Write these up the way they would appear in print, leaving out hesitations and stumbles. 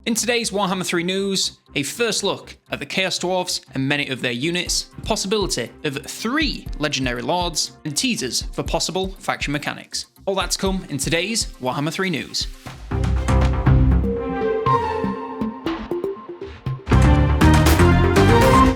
In today's Warhammer 3 news, a first look at the Chaos Dwarfs and many of their units, the possibility of 3 legendary lords, and teasers for possible faction mechanics. All that's come in today's Warhammer 3 news.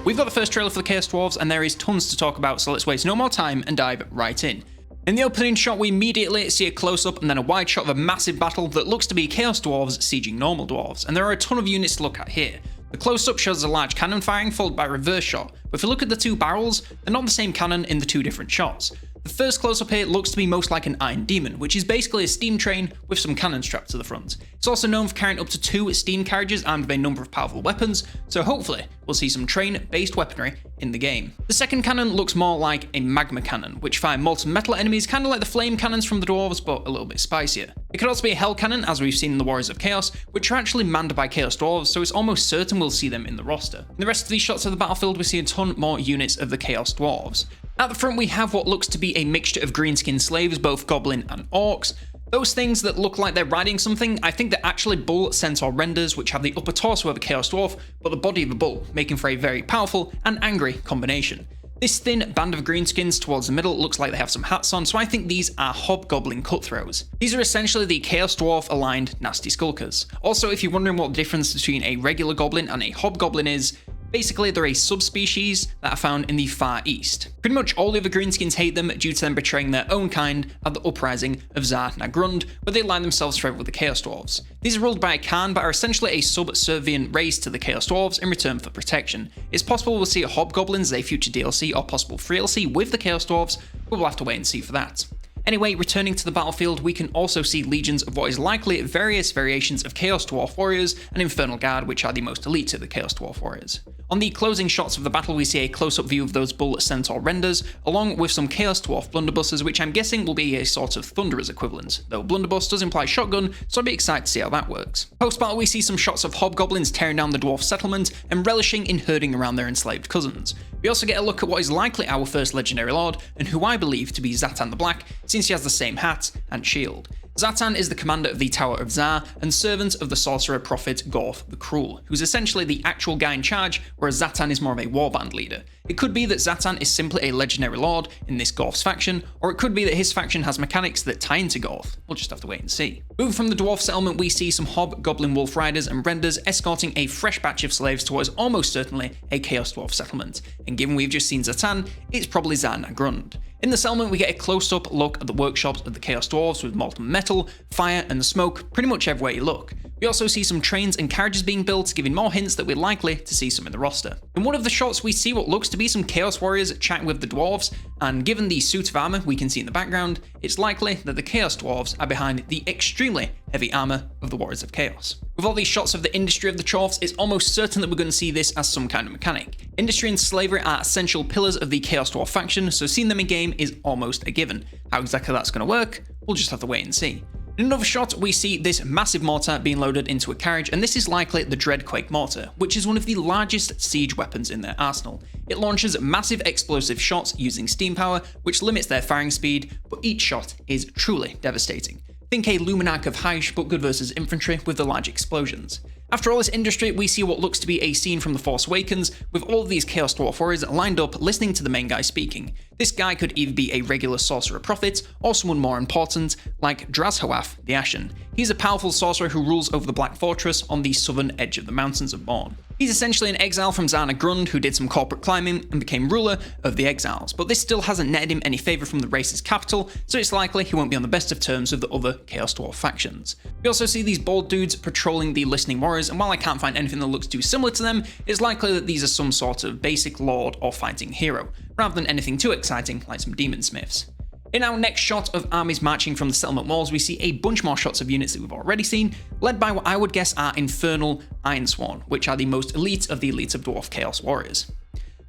We've got the first trailer for the Chaos Dwarfs and there is tons to talk about, so let's waste no more time and dive right in. In the opening shot, we immediately see a close-up and then a wide shot of a massive battle that looks to be Chaos Dwarves sieging normal dwarves, and there are a ton of units to look at here. The close-up shows a large cannon firing followed by a reverse shot, but if you look at the two barrels, they're not the same cannon in the two different shots. The first close-up here looks to be most like an Iron Demon, which is basically a steam train with some cannons strapped to the front. It's also known for carrying up to 2 steam carriages armed with a number of powerful weapons, so hopefully we'll see some train-based weaponry in the game. The second cannon looks more like a magma cannon, which fire molten metal at enemies, kind of like the flame cannons from the dwarves, but a little bit spicier. It could also be a hell cannon, as we've seen in the Warriors of Chaos, which are actually manned by Chaos Dwarves, so it's almost certain we'll see them in the roster. In the rest of these shots of the battlefield, we see a ton more units of the Chaos Dwarves. At the front, we have what looks to be a mixture of green-skinned slaves, both goblin and orcs. Those things that look like they're riding something, I think they're actually bull centaur renders, which have the upper torso of a Chaos Dwarf, but the body of a bull, making for a very powerful and angry combination. This thin band of greenskins towards the middle looks like they have some hats on, so I think these are hobgoblin cutthroats. These are essentially the Chaos Dwarf aligned nasty skulkers. Also, if you're wondering what the difference between a regular goblin and a hobgoblin is, basically, they're a subspecies that are found in the Far East. Pretty much all the other greenskins hate them due to them betraying their own kind at the uprising of Tsar Nagrund, where they align themselves forever with the Chaos Dwarves. These are ruled by a Khan, but are essentially a subservient race to the Chaos Dwarves in return for protection. It's possible we'll see a Hobgoblins as a future DLC or possible free DLC with the Chaos Dwarves, but we'll have to wait and see for that. Anyway, returning to the battlefield, we can also see legions of what is likely various variations of Chaos Dwarf Warriors and Infernal Guard, which are the most elite of the Chaos Dwarf Warriors. On the closing shots of the battle, we see a close-up view of those Bull Centaur renders, along with some Chaos Dwarf Blunderbusters, which I'm guessing will be a sort of Thunderers equivalent, though Blunderbuss does imply shotgun, so I'd be excited to see how that works. Post-battle, we see some shots of Hobgoblins tearing down the dwarf settlement and relishing in herding around their enslaved cousins. We also get a look at what is likely our first legendary lord, and who I believe to be Zatan the Black, since he has the same hat and shield. Zatan is the commander of the Tower of Tsar and servant of the sorcerer prophet Gorth the Cruel, who's essentially the actual guy in charge, whereas Zatan is more of a warband leader. It could be that Zatan is simply a legendary lord in this Gorth's faction, or it could be that his faction has mechanics that tie into Gorth. We'll just have to wait and see. Moving from the dwarf settlement, we see some hobgoblin wolf riders and renders escorting a fresh batch of slaves towards almost certainly a Chaos Dwarf settlement, and given we've just seen Zatan, it's probably Tsar Nagrund. In the settlement, we get a close-up look at the workshops of the Chaos Dwarves with molten metal, fire, and smoke pretty much everywhere you look. We also see some trains and carriages being built, giving more hints that we're likely to see some in the roster. In one of the shots, we see what looks to be some Chaos Warriors chatting with the Dwarves, and given the suit of armor we can see in the background, it's likely that the Chaos Dwarves are behind the extremely heavy armor of the Warriors of Chaos. With all these shots of the industry of the Dwarfs, it's almost certain that we're going to see this as some kind of mechanic. Industry and slavery are essential pillars of the Chaos Dwarf faction, so seeing them in game is almost a given. How exactly that's going to work, we'll just have to wait and see. In another shot, we see this massive mortar being loaded into a carriage, and this is likely the Dreadquake mortar, which is one of the largest siege weapons in their arsenal. It launches massive explosive shots using steam power, which limits their firing speed, but each shot is truly devastating. Think a Luminarch of Hysh, but good versus infantry with the large explosions. After all this industry, we see what looks to be a scene from The Force Awakens, with all of these Chaos Dwarf Warriors lined up listening to the main guy speaking. This guy could either be a regular sorcerer prophet, or someone more important, like Drazhoath the Ashen. He's a powerful sorcerer who rules over the Black Fortress on the southern edge of the Mountains of Morn. He's essentially an exile from Tsar Nagrund who did some corporate climbing and became ruler of the exiles, but this still hasn't netted him any favour from the race's capital, so it's likely he won't be on the best of terms with the other Chaos Dwarf factions. We also see these bald dudes patrolling the listening warriors, and while I can't find anything that looks too similar to them, it's likely that these are some sort of basic lord or fighting hero, rather than anything too exciting like some demon smiths. In our next shot of armies marching from the settlement walls, we see a bunch more shots of units that we've already seen, led by what I would guess are Infernal Ironsworn, which are the most elite of the elite of Dwarf Chaos Warriors.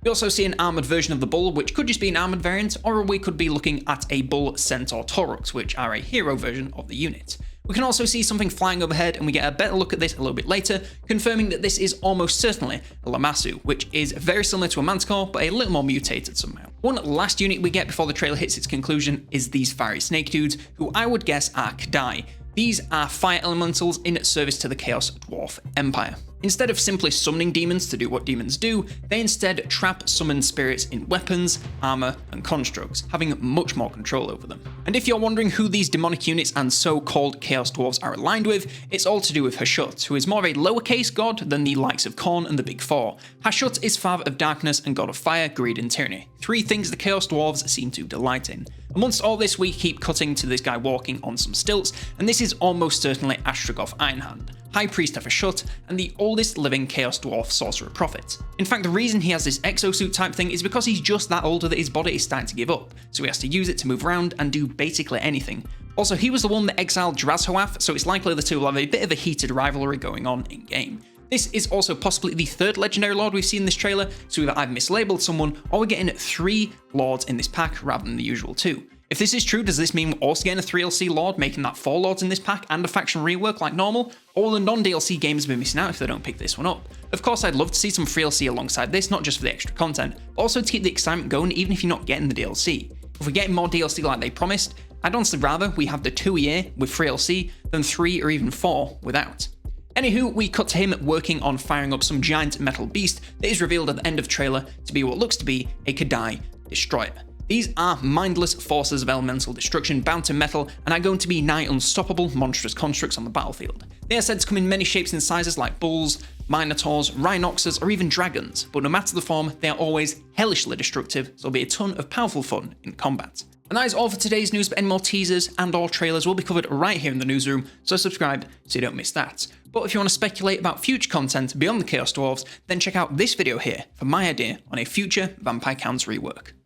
We also see an armoured version of the Bull, which could just be an armoured variant, or we could be looking at a Bull Centaur Tauruks, which are a hero version of the unit. We can also see something flying overhead, and we get a better look at this a little bit later, confirming that this is almost certainly a Lamassu, which is very similar to a Manticore, but a little more mutated somehow. One last unit we get before the trailer hits its conclusion is these fiery snake dudes, who I would guess are Kadai. These are fire elementals in service to the Chaos Dwarf Empire. Instead of simply summoning demons to do what demons do, they instead trap summoned spirits in weapons, armor, and constructs, having much more control over them. And if you're wondering who these demonic units and so-called Chaos Dwarves are aligned with, it's all to do with Hashut, who is more of a lowercase god than the likes of Khorne and the Big Four. Hashut is father of darkness and god of fire, greed, and tyranny, 3 things the Chaos Dwarves seem to delight in. Amongst all this, we keep cutting to this guy walking on some stilts, and this is almost certainly Astragoth Ironhand, High Priest of Hashut, and the oldest living Chaos Dwarf Sorcerer Prophet. In fact, the reason he has this exosuit type thing is because he's just that older that his body is starting to give up, so he has to use it to move around and do basically anything. Also, he was the one that exiled Drazhoath, so it's likely the two will have a bit of a heated rivalry going on in-game. This is also possibly the 3rd legendary lord we've seen in this trailer, so either I've mislabeled someone, or we're getting 3 lords in this pack rather than the usual 2. If this is true, does this mean we're also getting a 3LC lord, making that 4 lords in this pack and a faction rework like normal? Or will the non-DLC gamers be missing out if they don't pick this one up? Of course, I'd love to see some 3LC alongside this, not just for the extra content, but also to keep the excitement going even if you're not getting the DLC. If we're getting more DLC like they promised, I'd honestly rather we have the 2 a year with 3LC than 3 or even 4 without. Anywho, we cut to him working on firing up some giant metal beast that is revealed at the end of trailer to be what looks to be a Kadai destroyer. These are mindless forces of elemental destruction bound to metal and are going to be nigh unstoppable monstrous constructs on the battlefield. They are said to come in many shapes and sizes like bulls, minotaurs, rhinoxes, or even dragons, but no matter the form, they are always hellishly destructive, so there'll be a ton of powerful fun in combat. And that is all for today's news, but any more teasers and or trailers will be covered right here in the newsroom, so subscribe so you don't miss that. But if you want to speculate about future content beyond the Chaos Dwarves, then check out this video here for my idea on a future Vampire Counts rework.